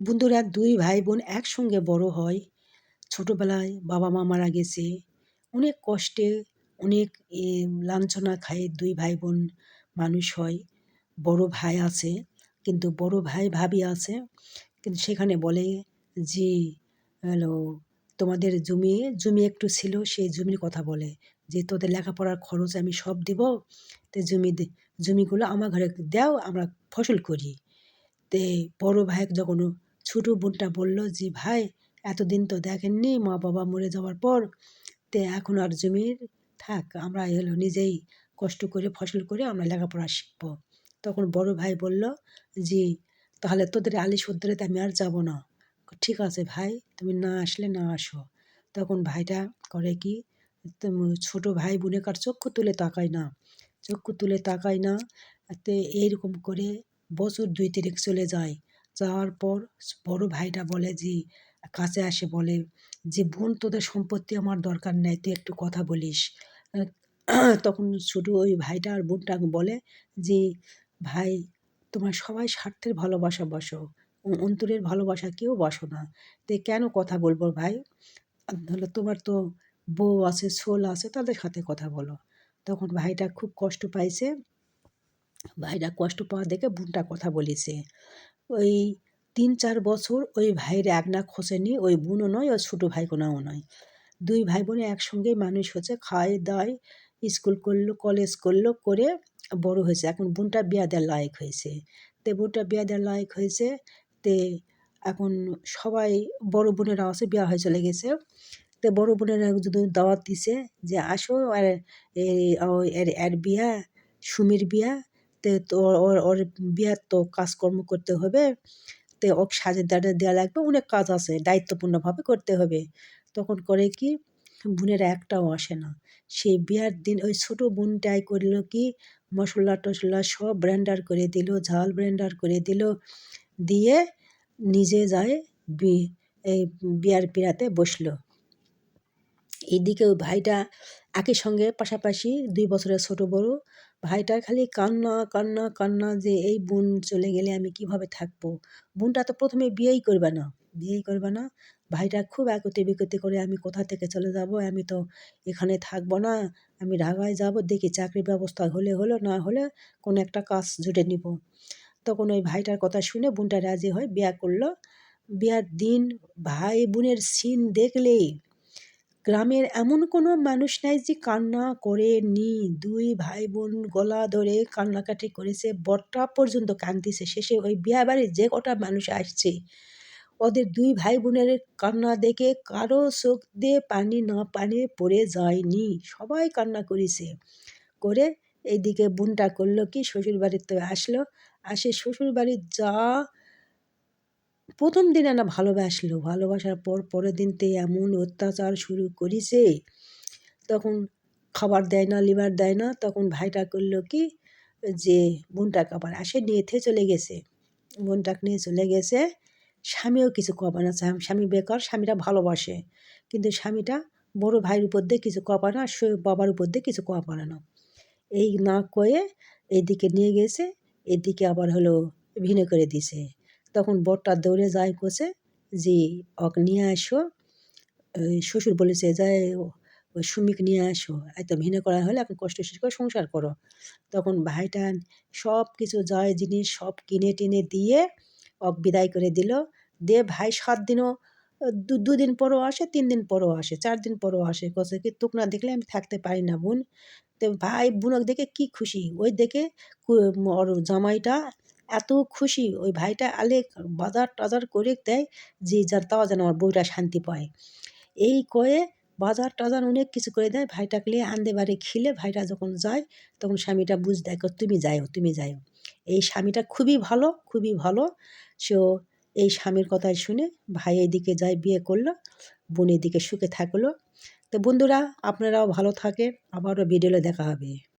বন্ধুরা, দুই ভাই বোন একসঙ্গে বড় হয়। ছোটবেলায় বাবা মা মারা গেছে। অনেক কষ্টে, অনেক লাঞ্ছনা খায়ে দুই ভাই বোন মানুষ হয়। বড় ভাই আছে, কিন্তু বড় ভাই ভাবি আছে, কিন্তু সেখানে বলে যে হলো তোমাদের জমি জমি একটু ছিল, সেই জমির কথা বলে যে তোদের লেখাপড়ার খরচ আমি সব দিব, তো জমিগুলো আমার ঘরে দাও, আমরা ফসল করি। তে বড় ভাই যখন ছোট বোনটা বলল যে ভাই, এতদিন তো দেখেননি মা বাবা মরে যাওয়ার পর, তে এখন আর জমির থাক, আমরা নিজেই কষ্ট করে ফসল করে আমরা লেখাপড়া শিখবো। তখন বড় ভাই বলল যে তাহলে তোদের আলি সর্দারিতে আমি আর যাব না। ঠিক আছে ভাই, তুমি না আসলে না আসো। তখন ভাইটা করে কি, ছোট ভাই বোনের কার চক্ষু তুলে তাকায় না, চক্ষু তুলে তাকায় না। তে এইরকম করে বছর ২-৩ চলে যায়। যাওয়ার পর বড় ভাইটা বলে যে কাছে আসে বলে যে বোন, তোদের সম্পত্তি আমার দরকার নেই, তুই একটু কথা বলিস। তখন ছোট ওই ভাইটা আর বোনটা বলে যে ভাই, তোমার সবাই স্বার্থের ভালোবাসা বসো, অন্তরের ভালোবাসা কেউ বসো না। তো কেন কথা বলবো ভাই? হলো তোমার তো বউ আছে, ছোল আছে, তাদের সাথে কথা বলো। তখন ভাইটা খুব কষ্ট পাইছে। ভাইরা কষ্ট পাওয়া দেখে বোনটা কথা বলেছে। ওই ৩-৪ বছর ওই ভাইয়ের এক না খোঁচেনি, ওই বোনও নয়, ওই ছোটো ভাইকোনাও নয়। দুই ভাই বোনে একসঙ্গেই মানুষ হচ্ছে, খায় দায়, স্কুল করলো, কলেজ করলো, করে বড় হয়েছে। এখন বোনটা বিয়া দেওয়ার লায়ক হয়েছে। বোনটা বিয়া দেওয়ার লায়ক হয়েছে। তে এখন সবাই বড় বোনেরা আছে, বিয়া হয়ে চলে গেছে। বড় বোনেরা যদি দাওয়াত দিছে যে আসো, আর এর বিয়া, সুমির বিয়া, তো ওর বিয়ার তো কাজকর্ম করতে হবে, ওকে সাজের দাঁড়ে দেওয়া লাগবে, অনেক কাজ আছে, দায়িত্বপূর্ণভাবে করতে হবে। তখন করে কি, বোনেরা একটাও আসে না। সেই বিয়ার দিন ওই ছোটো বোনটাই করলো কি, মশলা টশলা সব ব্লেন্ডার করে দিল, ঝাল ব্লেন্ডার করে দিল, দিয়ে নিজে যায় এই বিয়ার পিড়াতে বসলো। এইদিকে ওই ভাইটা একই সঙ্গে পাশাপাশি ২ বছরের ছোট বড়। ভাইটার খালি কান্না কান্না কান্না যে এই বোন চলে গেলে আমি কিভাবে থাকবো। বোনটা তো প্রথমে বিয়েই করবে না, বিয়েই করবে না। ভাইটা খুব আকুতি বিকুতি করে, আমি কোথা থেকে চলে যাব, আমি তো এখানে থাকবো না, আমি ঢাকায় যাব, দেখি চাকরির ব্যবস্থা হলে হলো, না হলে কোনো একটা কাজ জুটে নিব। তখন ওই ভাইটার কথা শুনে বোনটা রাজি হয়, বিয়া করলো। বিয়ার দিন ভাই বোনের সিন দেখলেই গ্রামের এমন কোনো মানুষ নাই যে কান্না করেনি। ২ ভাই বোন গলা ধরে কান্নাকাটি করেছে, বরটা পর্যন্ত কাঁদতেছে। শেষে ওই বিয়াবাড়ির যে কটা মানুষ আসছে, ওদের ২ ভাই বোনের কান্না দেখে কারো চোখ দিয়ে পানি না পানি পড়ে যায়নি, সবাই কান্না করেছে। করে এইদিকে বোনটা করলো কি, শ্বশুরবাড়িতে আসলো। শ্বশুরবাড়ির যা ১ম দিনে না ভালোবাসলো, ভালোবাসার পর পরের দিনতে এমন অত্যাচার শুরু করেছে। তখন খাবার দেয় না, লিভার দেয় না। তখন ভাইটা করলো কি, যে বোনটাকে আবার আসে নিয়ে চলে গেছে। বোনটাকে নিয়ে চলে গেছে। স্বামীও কিছু কবে না, স্বামী বেকার, স্বামীটা ভালোবাসে, কিন্তু স্বামীটা বড় ভাইয়ের উপর দিয়ে কিছু কবে না, বাবার উপর দিয়ে কিছু কবে না। এই না কয়ে এইদিকে নিয়ে গেছে, এদিকে আবার ভিনে করে দিছে। তখন বরটা দৌড়ে যায়, কোছে যে ওকে নিয়ে আসো। ওই শ্বশুর বলেছে যে ওই সুমিকে নিয়ে আসো, এত ভিনে করা হলে এখন কষ্ট শেষ করে সংসার করো। তখন ভাইটা সব কিছু যায় জিনিস সব কিনে টিনে দিয়ে ওকে বিদায় করে দিল। দিয়ে ভাই ৭ দিনও, ২ দিন পরও আসে, ৩ দিন পরও আসে, 4 দিন পরও আসে, কছে কি তোকে না দেখলে আমি থাকতে পারি না বোন। তো ভাই বোনকে দেখে কি খুশি, ওই দেখে ওর জামাইটা এত খুশি, ওই ভাইটা আলে বাজার টাজার করে দেয় যে যার, তাও যেন আমার বউটা শান্তি পায়। এই কয়ে বাজার টাজার অনেক কিছু করে দেয়, ভাইটাকে নিয়ে আনতে বাড়ি খিলে ভাইটা যখন যায়, তখন স্বামীটা বুঝ দেয়, তুমি যাইও, তুমি যাইও। এই স্বামীটা খুবই ভালো, খুবই ভালো। সো এই স্বামীর কথাই শুনে ভাই এদিকে যায়, বিয়ে করলো, বোন এদিকে সুখে থাকলো। তো বন্ধুরা, আপনারাও ভালো থাকেন, আবারও ভিডিওতে দেখা হবে।